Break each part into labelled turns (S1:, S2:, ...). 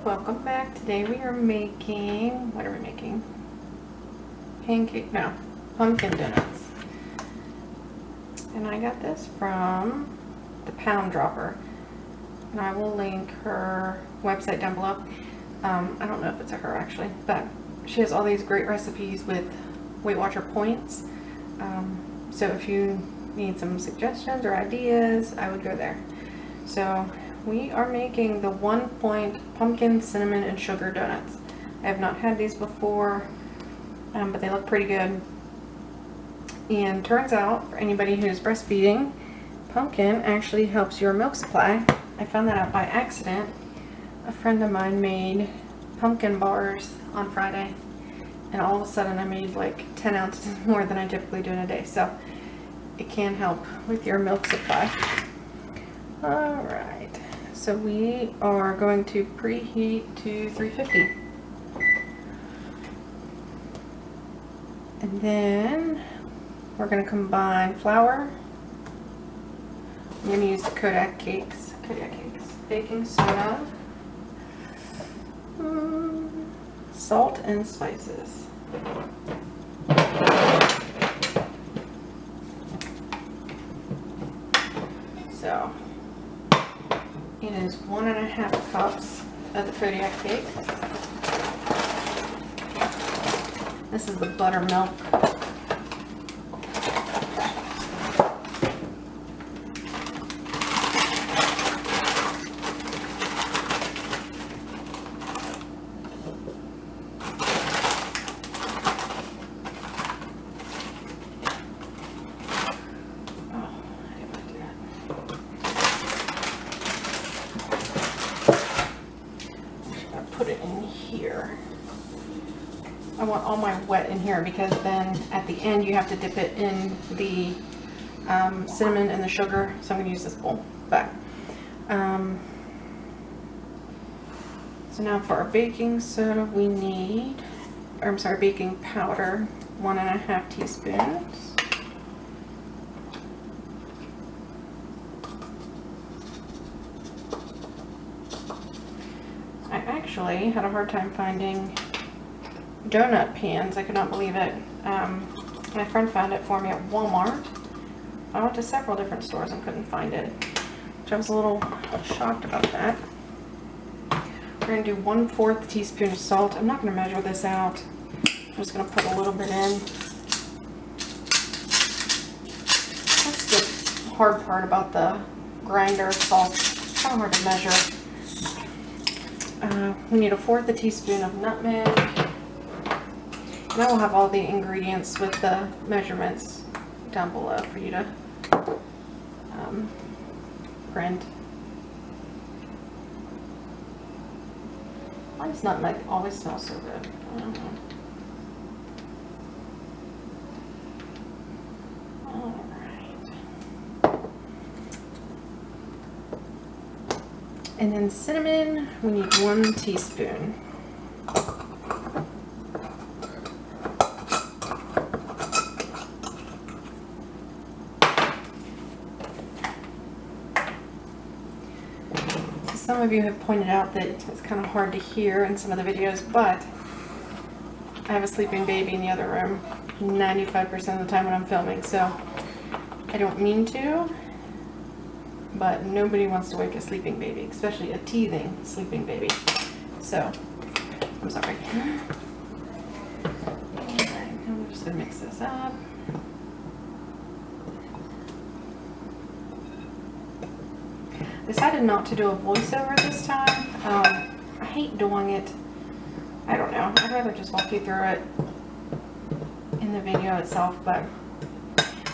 S1: welcome back. Today we are making, what are we making? Pancake, no, pumpkin donuts. And I got this from the Pound Dropper. And I will link her website down below. I don't know if it's a her actually, but she has all these great recipes with Weight Watcher points. So if you need some suggestions or ideas, I would go there. So we are making the 1 point pumpkin, cinnamon, and sugar donuts. I have not had these before, but they look pretty good. And turns out, for anybody who's breastfeeding, pumpkin actually helps your milk supply. I found that out by accident. A friend of mine made pumpkin bars on Friday, and all of a sudden I made like 10 ounces more than I typically do in a day. So it can help with your milk supply. Alright, so we are going to preheat to 350. And then we're going to combine flour. I'm going to use the kodiak cakes, baking soda, salt, and spices. So it is 1.5 cups of the kodiak cake. This is the buttermilk. Put it in here. I want all my wet in here because then at the end you have to dip it in the cinnamon and the sugar. So I'm going to use this bowl. But so now for our baking soda we need, or I'm sorry, baking powder, 1.5 teaspoons. I actually had a hard time finding donut pans. I could not believe it. My friend found it for me at Walmart. I went to several different stores and couldn't find it, which I was a little shocked about that. We're going to do 1/4 teaspoon of salt. I'm not going to measure this out. I'm just going to put a little bit in. That's the hard part about the grinder salt. It's kind of hard to measure. We need 1/4 teaspoon of nutmeg. And I will have all the ingredients with the measurements down below for you to print. Why does nutmeg always smell so good? I don't know. Alright. And then cinnamon, we need 1 teaspoon. Some of you have pointed out that it's kind of hard to hear in some of the videos, but I have a sleeping baby in the other room 95% of the time when I'm filming, so I don't mean to, but nobody wants to wake a sleeping baby, especially a teething sleeping baby. So, I'm sorry. Alright, I'm just going to mix this up. Decided not to do a voiceover this time. I hate doing it. I don't know. I'd rather just walk you through it in the video itself, but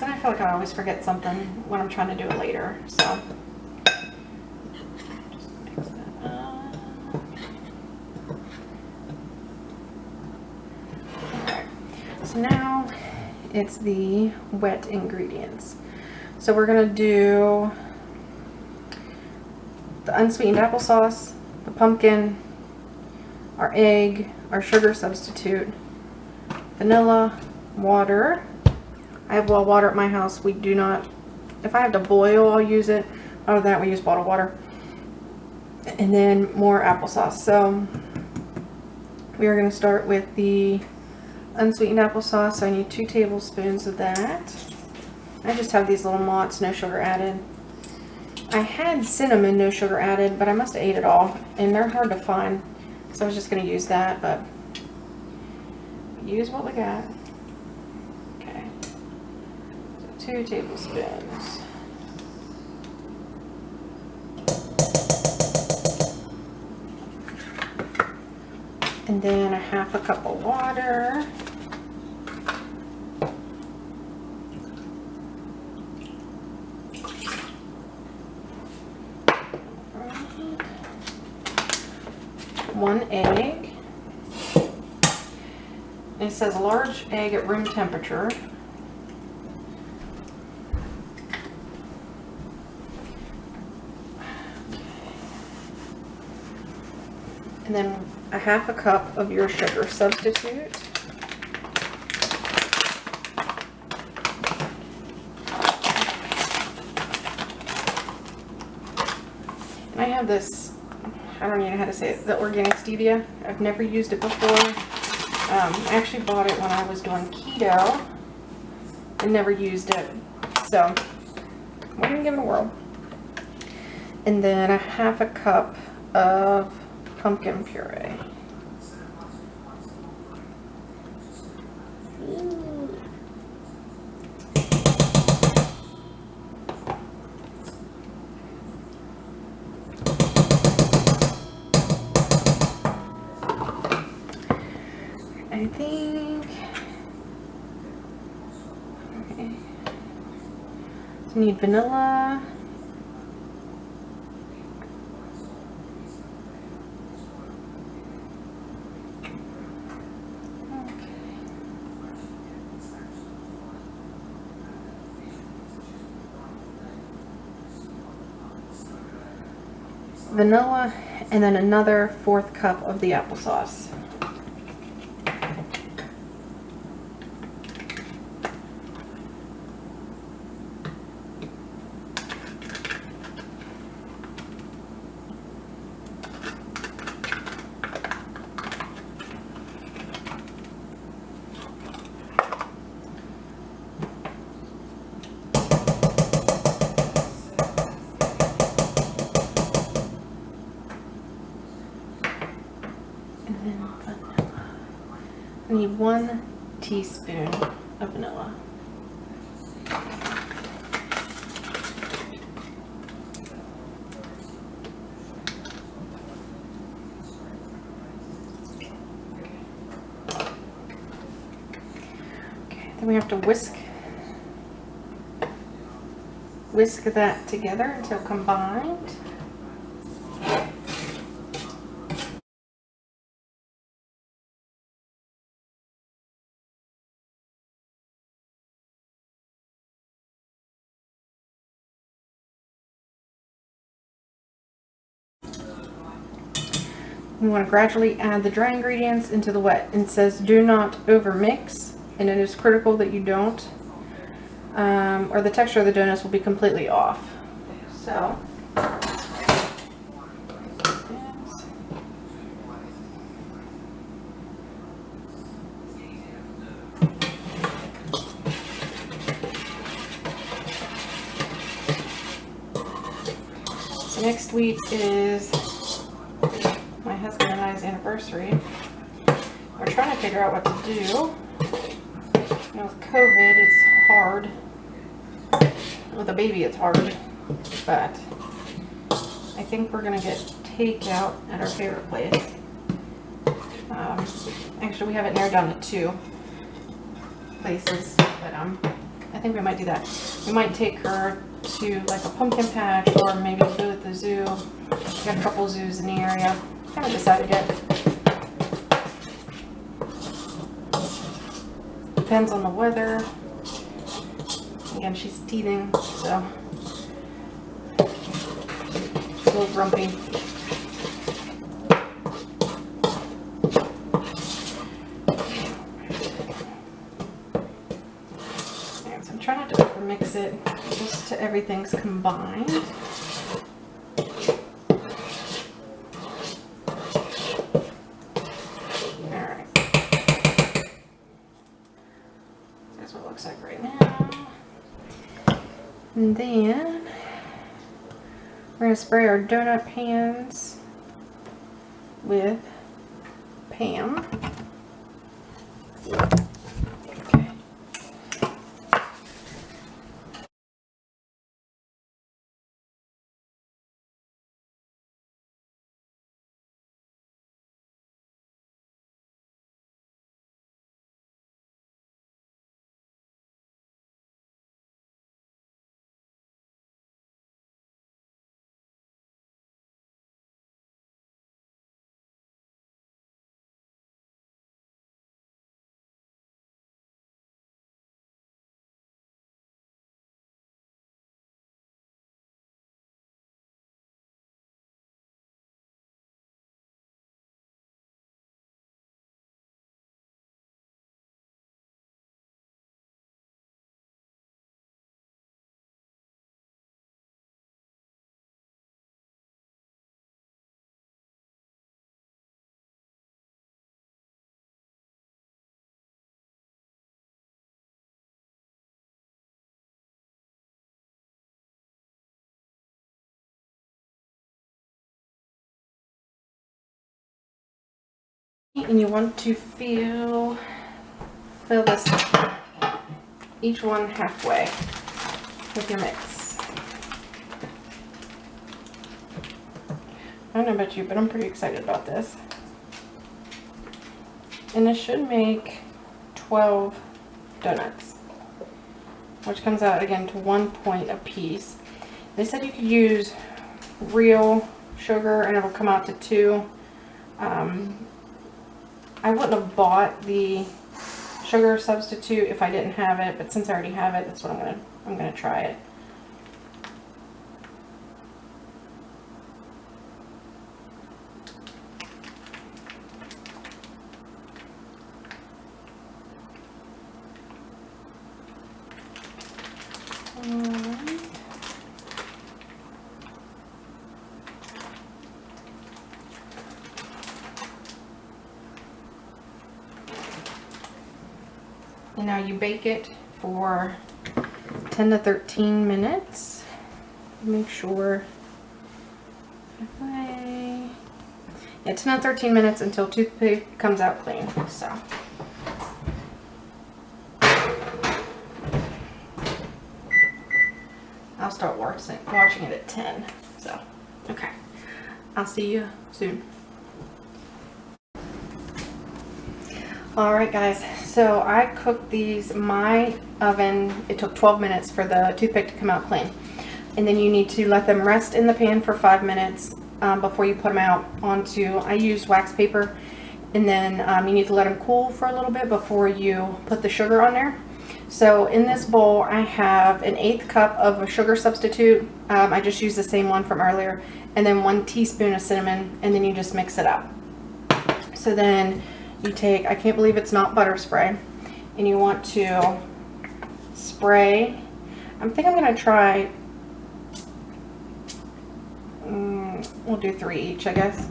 S1: then I feel like I always forget something when I'm trying to do it later. So just mix that up. Alright. So now it's the wet ingredients. So we're gonna do the unsweetened applesauce, the pumpkin, our egg, our sugar substitute, vanilla, water. I have well water at my house. We do not, if I have to boil, I'll use it. Other than that, we use bottled water. and then more applesauce. So we are going to start with the unsweetened applesauce. So I need 2 tablespoons of that. I just have these little Mott's, no sugar added. I had cinnamon, no sugar added, but I must have ate it all, and they're hard to find. So I was just going to use that, but use what we got. Okay, so 2 tablespoons. And then a 1/2 cup of water. One egg. And it says large egg at room temperature. And then a 1/2 cup of your sugar substitute. And I have this, I don't even know how to say it, the organic stevia. I've never used it before. I actually bought it when I was doing keto and never used it. So we're gonna give it a whirl. And then a 1/2 cup of pumpkin puree. I think, okay, so we need vanilla, vanilla, and then another 1/4 cup of the applesauce. I need 1 teaspoon of vanilla. Okay, then we have to whisk that together until combined. We want to gradually add the dry ingredients into the wet. It says do not over mix, and it is critical that you don't, or the texture of the donuts will be completely off. So, so next week is my husband and I's anniversary. We're trying to figure out what to do. You know, with COVID, it's hard. With a baby, it's hard. But I think we're gonna get takeout at our favorite place. Actually, we have it narrowed down to 2 places, but I think we might do that. We might take her to like a pumpkin patch, or maybe go to the zoo. We got a couple zoos in the area. Haven't decided yet. Depends on the weather. Again, she's teething, so she's a little grumpy. And so I'm trying not to over mix it, just till everything's combined. And then we're going to spray our donut pans with Pam. Okay. And you want to fill this, each one halfway with your mix. I don't know about you, but I'm pretty excited about this. And this should make 12 donuts, which comes out again to 1 point a piece. They said you could use real sugar and it'll come out to 2. I wouldn't have bought the sugar substitute if I didn't have it, but since I already have it, that's what I'm gonna try it. Alright. And now you bake it for 10 to 13 minutes. Make sure, yeah, 10 to 13 minutes until toothpick comes out clean. So, I'll start watching it at 10. So, okay, I'll see you soon. Alright guys, so I cooked these, my oven, it took 12 minutes for the toothpick to come out clean. And then you need to let them rest in the pan for 5 minutes before you put them out onto, I used wax paper. And then you need to let them cool for a little bit before you put the sugar on there. So in this bowl I have an 1/8 cup of a sugar substitute. I just used the same one from earlier. And then 1 teaspoon of cinnamon, and then you just mix it up. So then you take, I can't believe it's not butter spray, and you want to spray, I think I'm going to try, we'll do 3 each I guess,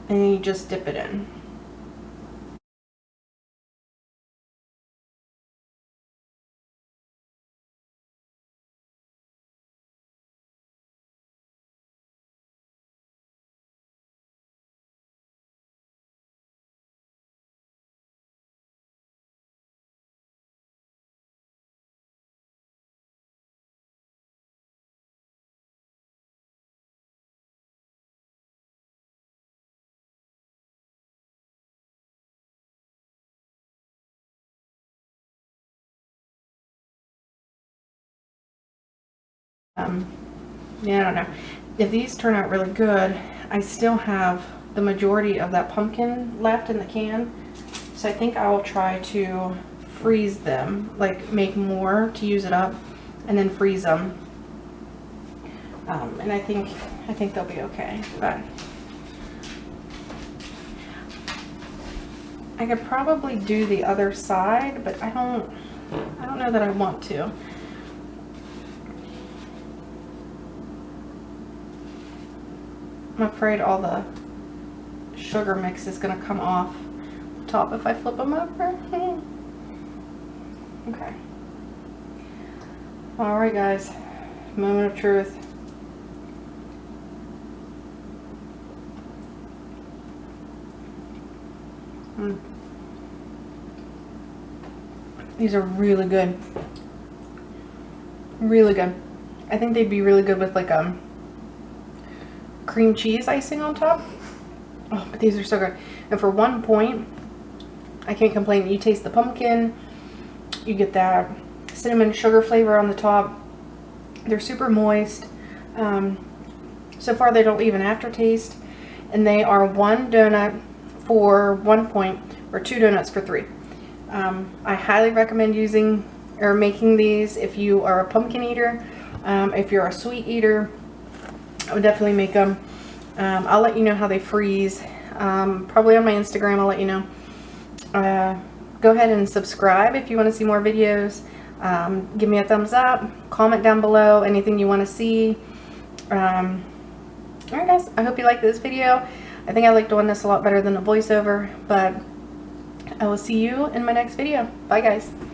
S1: and then you just dip it in. Yeah, I don't know. If these turn out really good, I still have the majority of that pumpkin left in the can. So I think I will try to freeze them, like make more to use it up and then freeze them. And I think they'll be okay, but I could probably do the other side, but I don't know that I want to. I'm afraid all the sugar mix is going to come off the top if I flip them over. Okay. Alright guys, moment of truth. These are really good. Really good. I think they'd be really good with like cream cheese icing on top. Oh, but these are so good. And for 1 point, I can't complain. You taste the pumpkin, you get that cinnamon sugar flavor on the top. They're super moist. So far they don't leave an aftertaste, and they are 1 donut for 1 point or 2 donuts for 3. I highly recommend using or making these if you are a pumpkin eater. If you're a sweet eater, I would definitely make them. I'll let you know how they freeze. Probably on my Instagram, I'll let you know. Go ahead and subscribe if you want to see more videos. Give me a thumbs up. Comment down below anything you want to see. Alright guys, I hope you liked this video. I think I like doing this a lot better than a voiceover, but I will see you in my next video. Bye guys.